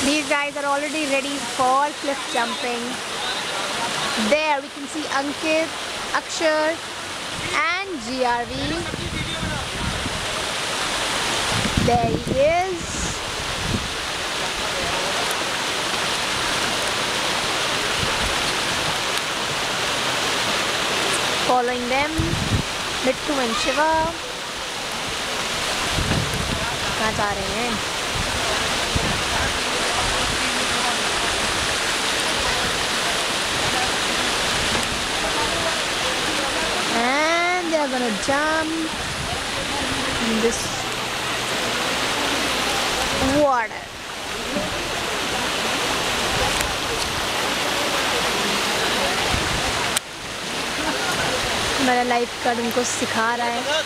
These guys are already ready for cliff jumping. There we can see Ankit, Akshar and GRV. There he is. Following them, Mittu and Shiva. कहाँ जा रहे हैं? And they are gonna jump in this water. मेरा life guard उनको सिखा रहा है.